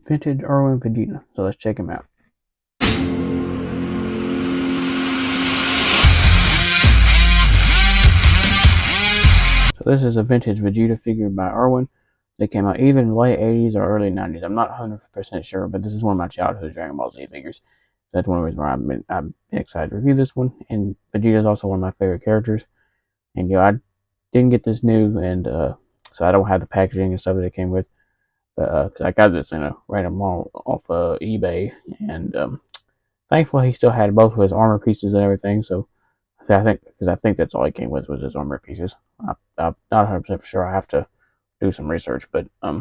vintage Irwin Vegeta. So let's check him out. So this is a vintage Vegeta figure by Irwin. They came out either in the late 80s or early 90s. I'm not 100% sure, but this is one of my childhood Dragon Ball Z figures. So that's one reason why I'm excited to review this one. And Vegeta is also one of my favorite characters. And I didn't get this new, and so I don't have the packaging and stuff that it came with. But cause I got this in a random mall off eBay, and thankfully he still had both of his armor pieces and everything. So I think that's all he came with was his armor pieces. I'm not 100% sure. I have to do some research, but since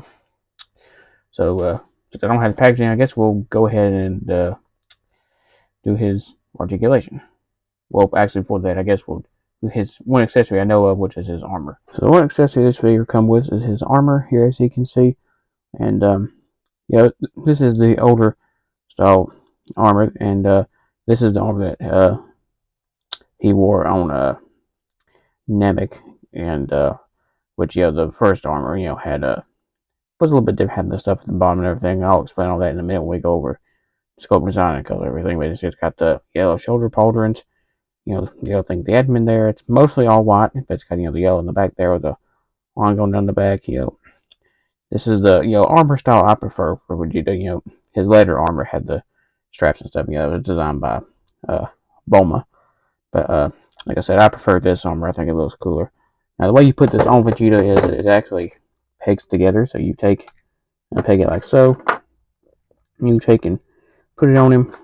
I don't have the packaging, I guess we'll go ahead and do his articulation. Well, actually, before that, I guess we'll do his one accessory I know of, which is his armor. So the one accessory this figure comes with is his armor here, as you can see, and this is the older style armor, and this is the armor that he wore on Namek, and which the first armor had was a little bit different, had the stuff at the bottom and everything. I'll explain all that in a minute when we go over scope design and color everything. But it's got the yellow shoulder pauldrons, the yellow thing, the admin there. It's mostly all white, but it's got the yellow in the back there with the line going down the back. This is the armor style I prefer for Vegeta. His later armor had the straps and stuff. It was designed by Bulma, but like I said, I prefer this armor. I think it looks cooler. Now the way you put this on Vegeta is it actually pegs together. So you take and peg it like so. You take and put it on him,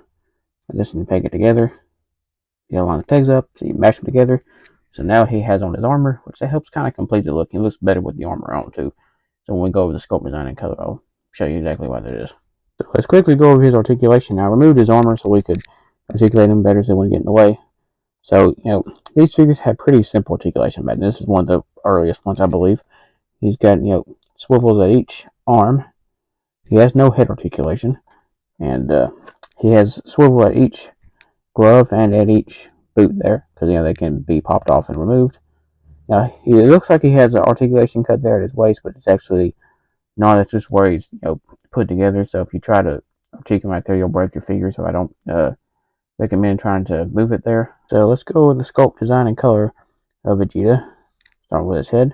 and this and peg it together. You line the pegs up, so you mash them together. So now he has on his armor, which that helps kind of complete the look. He looks better with the armor on too. So when we go over the sculpt design and color, I'll show you exactly why that is. So let's quickly go over his articulation. Now I removed his armor so we could articulate him better so it wouldn't get in the way. So, these figures had pretty simple articulation back then. This is one of the earliest ones, I believe. He's got, swivels at each arm. He has no head articulation. And he has swivel at each glove and at each boot there, because they can be popped off and removed. Now it looks like he has an articulation cut there at his waist, but it's actually not. It's just where he's put together. So if you try to articulate right there, you'll break your figure. So I don't recommend trying to move it there. So let's go with the sculpt design and color of Vegeta. Start with his head.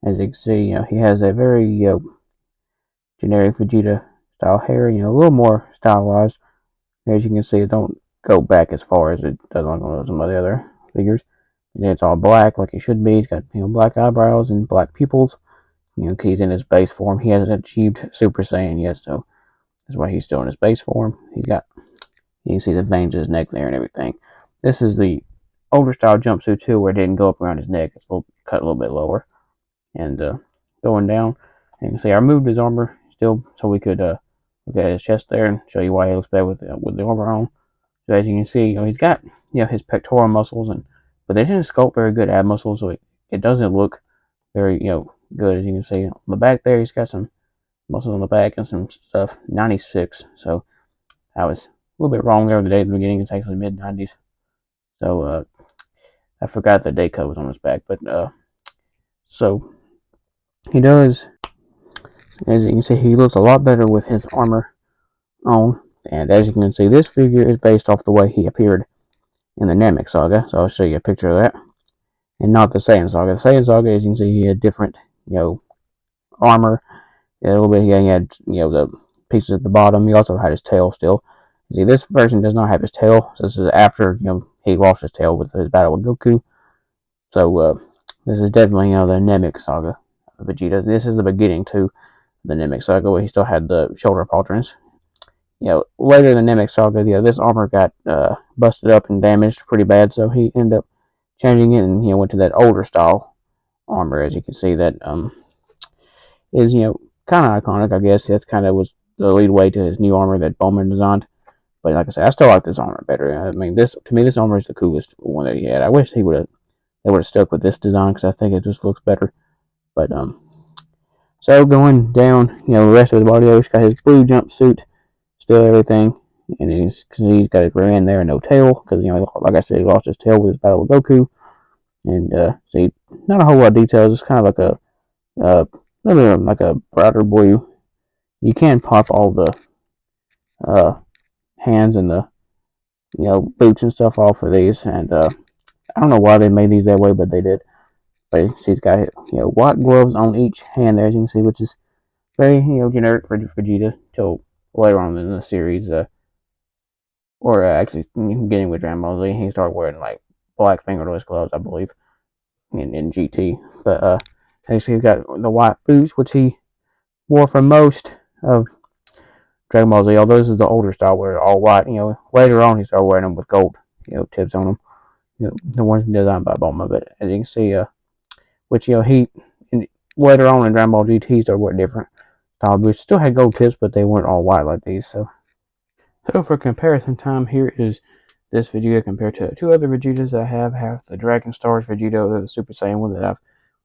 As you can see, he has a very generic Vegeta style hair. A little more stylized. As you can see, it don't go back as far as it does on some of the other figures. And it's all black like it should be. He's got black eyebrows and black pupils. He's in his base form. He hasn't achieved Super Saiyan yet, so that's why he's still in his base form. You can see the veins in his neck there and everything. This is the older style jumpsuit too, where it didn't go up around his neck. It's cut a little bit lower. And going down, you can see I removed his armor still so we could look at his chest there and show you why he looks better with the armor on. So as you can see, he's got his pectoral muscles, but they didn't sculpt very good ab muscles, so it doesn't look very good. As you can see on the back there, he's got some muscles on the back and some stuff. 96. So I was a little bit wrong there the day at the beginning. It's actually mid 90s. So I forgot the day code was on his back, but so he does. As you can see, he looks a lot better with his armor on. And as you can see, this figure is based off the way he appeared in the Namek Saga. So I'll show you a picture of that. And not the Saiyan Saga. The Saiyan Saga, as you can see, he had different, armor. A little bit, he had, the pieces at the bottom. He also had his tail still. See, this version does not have his tail. So this is after, he lost his tail with his battle with Goku. So, this is definitely, the Namek Saga of Vegeta. This is the beginning, too, the Namek Saga, where he still had the shoulder pauldrons. Later in the Namek Saga, this armor got busted up and damaged pretty bad, so he ended up changing it and went to that older style armor. As you can see, that is kind of iconic, I guess. That kind of was the lead way to his new armor that Bowman designed. But like I said, I still like this armor better. I mean, this armor is the coolest one that he had. I wish they would have stuck with this design because I think it just looks better. But so going down, the rest of his body, he's got his blue jumpsuit, still everything, and he's got his rear end there and no tail because like I said, he lost his tail with his battle with Goku. And see, not a whole lot of details. It's kind of like a little bit like a brighter blue, you can pop all the uh, hands and the boots and stuff off of these, and I don't know why they made these that way, but they did. But she's got white gloves on each hand there, as you can see, which is very generic for Vegeta till later on in the series, or actually getting with Dragon Ball Z, he started wearing like black fingerless gloves, I believe, in GT. But actually, he's got the white boots, which he wore for most of Dragon Ball Z. Although this is the older style, where they're all white. Later on he started wearing them with gold, tips on them. The ones designed by Bulma. But as you can see, which he later on in Dragon Ball GT started wearing different style boots. Still had gold tips, but they weren't all white like these. So for comparison time, here is this Vegeta compared to two other Vegetas I have the Dragon Stars Vegeta, the Super Saiyan one that I've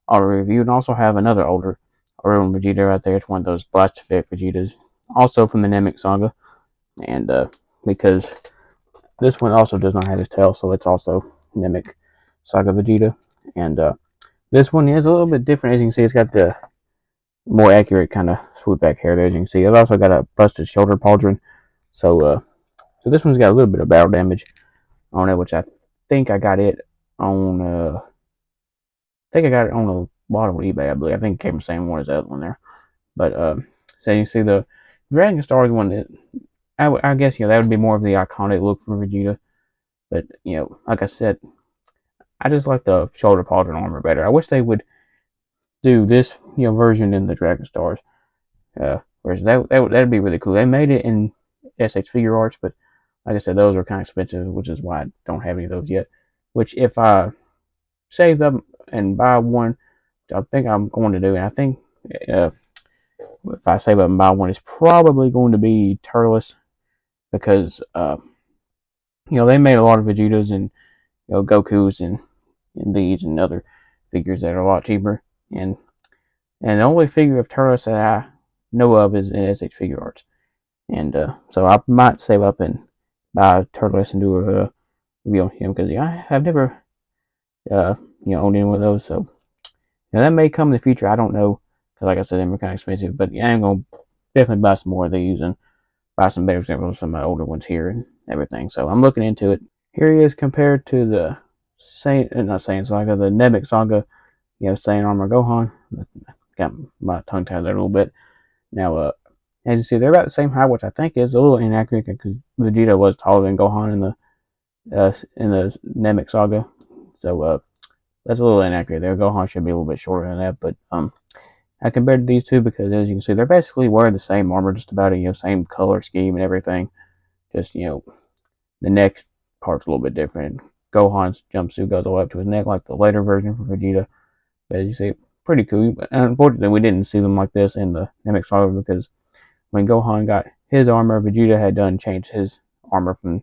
already reviewed, and also have another older Irwin Vegeta right there. It's one of those Blast Effect Vegetas, also from the Namek Saga, and because this one also does not have his tail, so it's also Namek Saga Vegeta, and this one is a little bit different. As you can see, it's got the more accurate kind of swoop back hair there, as you can see. It's also got a busted shoulder pauldron, so this one's got a little bit of battle damage on it, which I think I got it on. I think I got it on a bottom of eBay, I believe. I think it came the same one as the other one there. But so you see the Dragon Stars one. I guess that would be more of the iconic look for Vegeta. But like I said, I just like the shoulder pauldron armor better. I wish they would do this version in the Dragon Stars. Whereas that'd be really cool. They made it in SH Figure Arts, but like I said, those are kind of expensive, which is why I don't have any of those yet. Which if I save them and buy one, I think I'm going to do, and I think if I save up and buy one, it's probably going to be Turles, because they made a lot of Vegetas and Gokus and these and other figures that are a lot cheaper, and the only figure of Turles that I know of is in SH Figure Arts, and so I might save up and buy Turles and do a review on him, because I've never owned any one of those, so that may come in the future. I don't know, because like I said, they're kind of expensive, but I'm gonna definitely buy some more of these and buy some better examples of some of my older ones here and everything. So I'm looking into it. Here he is compared to the not Saiyan Saga, the Namek Saga, Saiyan Armor Gohan. Got my tongue tied there a little bit. Now, as you see, they're about the same height, which I think is a little inaccurate, because Vegeta was taller than Gohan in the Namek Saga. So that's a little inaccurate there. Gohan should be a little bit shorter than that, but I compared to these two because, as you can see, they're basically wearing the same armor, just about same color scheme and everything. Just the neck part's a little bit different. Gohan's jumpsuit goes all the way up to his neck, like the later version for Vegeta. But as you see, pretty cool. But unfortunately, we didn't see them like this in the Namek Saga, because when Gohan got his armor, Vegeta had done changed his armor from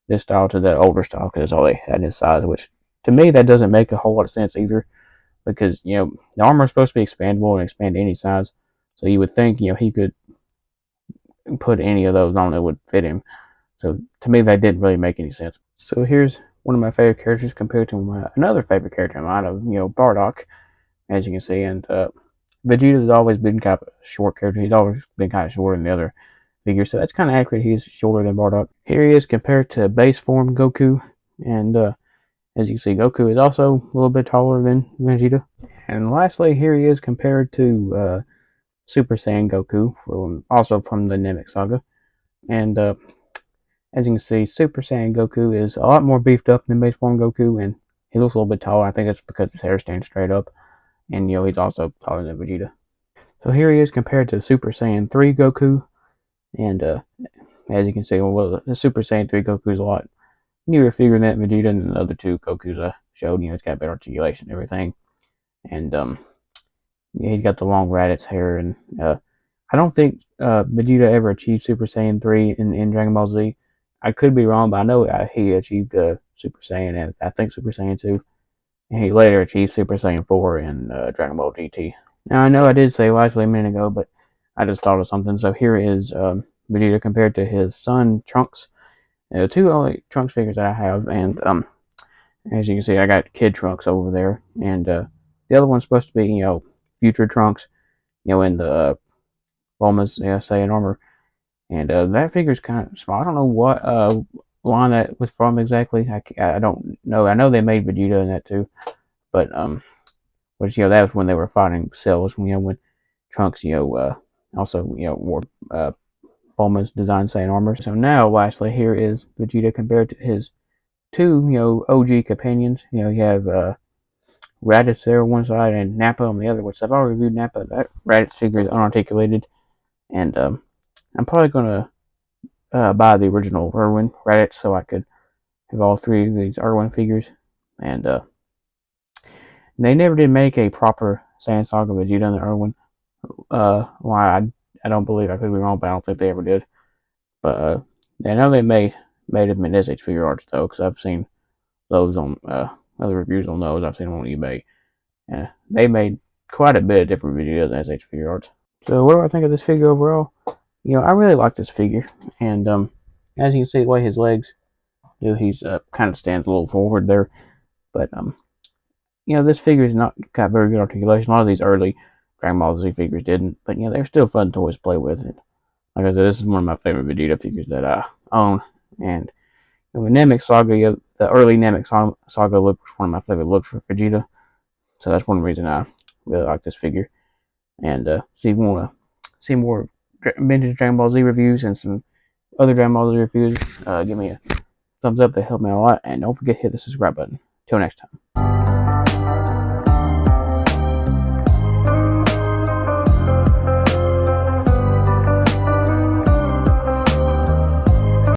this style to the older style, because that's all they had in his size. Which to me, that doesn't make a whole lot of sense either, because the armor is supposed to be expandable and expand to any size. So you would think he could put any of those on that would fit him. So to me, that didn't really make any sense. So here's one of my favorite characters compared to another favorite character of mine, Bardock, as you can see. And Vegeta's always been kind of a short character. He's always been kind of shorter than the other figures, so that's kind of accurate. He's shorter than Bardock. Here he is compared to base form Goku, and as you can see, Goku is also a little bit taller than Vegeta. And lastly, here he is compared to Super Saiyan Goku, also from the Namek Saga. And as you can see, Super Saiyan Goku is a lot more beefed up than base form Goku, and he looks a little bit taller. I think it's because his hair stands straight up, and he's also taller than Vegeta. So here he is compared to Super Saiyan 3 Goku, and as you can see, well, the Super Saiyan 3 Goku is a lot newer figure than Vegeta, and the other two Gokus I showed. It's got better articulation and everything, and he's got the long Raditz hair, and I don't think Vegeta ever achieved Super Saiyan 3 in Dragon Ball Z. I could be wrong, but I know he achieved Super Saiyan, and I think Super Saiyan 2. And he later achieved Super Saiyan 4 in Dragon Ball GT. Now, I know I did say wisely a minute ago, but I just thought of something. So here is Vegeta compared to his son, Trunks. Two only Trunks figures that I have, and as you can see, I got Kid Trunks over there, and the other one's supposed to be, future Trunks, in the Bulma's Saiyan armor, and that figure's kind of small. I don't know what line that was from exactly. I don't know. I know they made Vegeta in that too, but which that was when they were fighting cells. When Trunks also wore Bulma's design Saiyan armor. So now, lastly, here is Vegeta compared to his two OG companions. You have Raditz there on one side and Nappa on the other, which I've already reviewed Nappa. That Raditz figure is unarticulated, and I'm probably gonna buy the original Irwin Raditz so I could have all three of these Irwin figures. And they never did make a proper Saiyan Saga Vegeta in the Irwin. Why I don't believe, I could be wrong, but I don't think they ever did. But I know they made him in SH Figure Arts though, because I've seen those on other reviews on those. I've seen them on eBay. They made quite a bit of different videos in SH Figure Arts. So what do I think of this figure overall? I really like this figure, and as you can see, the way his legs he's kind of stands a little forward there, but this figure is not got very good articulation. A lot of these early Dragon Ball Z figures didn't, but they're still fun toys to play with. And like I said, this is one of my favorite Vegeta figures that I own, and the Namek Saga, the early Namek Saga look was one of my favorite looks for Vegeta, so that's one reason I really like this figure. And so if you want to see more vintage Dragon Ball Z reviews and some other Dragon Ball Z reviews, give me a thumbs up. They help me a lot, and don't forget to hit the subscribe button. Till next time.